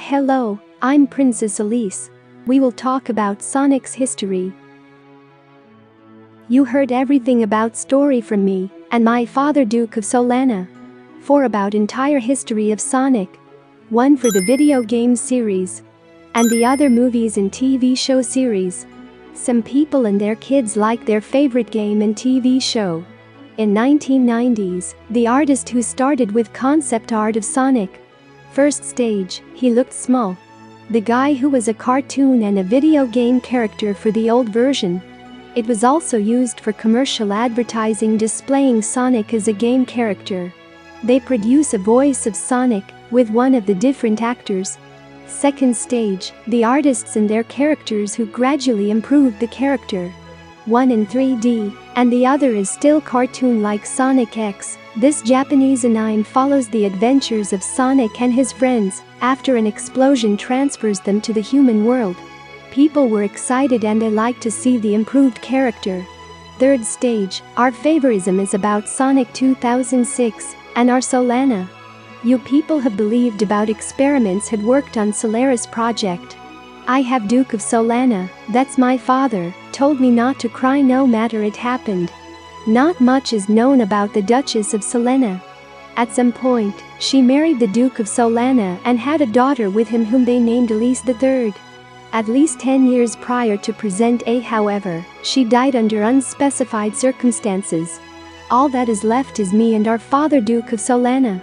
Hello, I'm Princess Elise. We will talk about Sonic's history. You heard everything about story from me and my father Duke of Solana. 4 about entire history of Sonic. 1 for the video game series. And the other movies and TV show series. Some people and their kids like their favorite game and TV show. In 1990s, the artist who started with concept art of Sonic. First stage, he looked small. The guy who was a cartoon and a video game character for the old version. It was also used for commercial advertising displaying Sonic as a game character. They produce a voice of Sonic with one of the different actors. Second stage, the artists and their characters who gradually improved the character. One in 3D, and the other is still cartoon-like Sonic X. This Japanese anime follows the adventures of Sonic and his friends after an explosion transfers them to the human world. People were excited and they liked to see the improved character. Third stage, our favorism is about Sonic 2006 and our Solana. You people have believed about experiments had worked on Solaris project. I have Duke of Solana, that's my father, told me not to cry no matter it happened. Not much is known about the Duchess of Solana. At some point, she married the Duke of Solana and had a daughter with him whom they named Elise III. At least 10 years prior to present A, however, she died under unspecified circumstances. All that is left is me and our father Duke of Solana.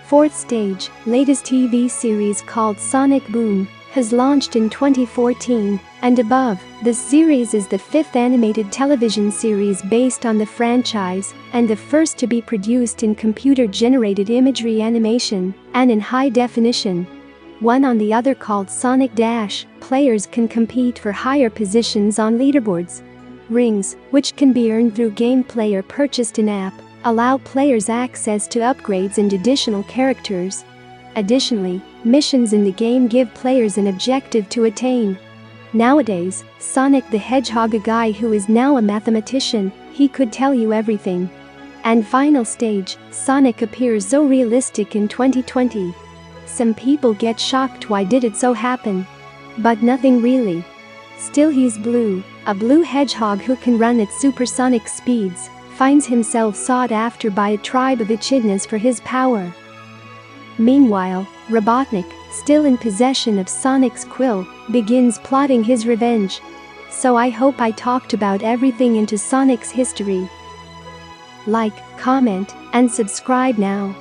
Fourth stage, latest TV series called Sonic Boom, has launched in 2014 and above. This series is the 5th animated television series based on the franchise and the first to be produced in computer-generated imagery animation and in high definition. One on the other called Sonic Dash, players can compete for higher positions on leaderboards. Rings, which can be earned through gameplay or purchased in-app, allow players access to upgrades and additional characters. Additionally, missions in the game give players an objective to attain. Nowadays, Sonic the Hedgehog, a guy who is now a mathematician, he could tell you everything. And final stage, Sonic appears so realistic in 2020. Some people get shocked why did it so happen. But nothing really. Still he's blue, a blue hedgehog who can run at supersonic speeds, finds himself sought after by a tribe of echidnas for his power. Meanwhile, Robotnik, still in possession of Sonic's quill, begins plotting his revenge. So I hope I talked about everything into Sonic's history. Like, comment, and subscribe now.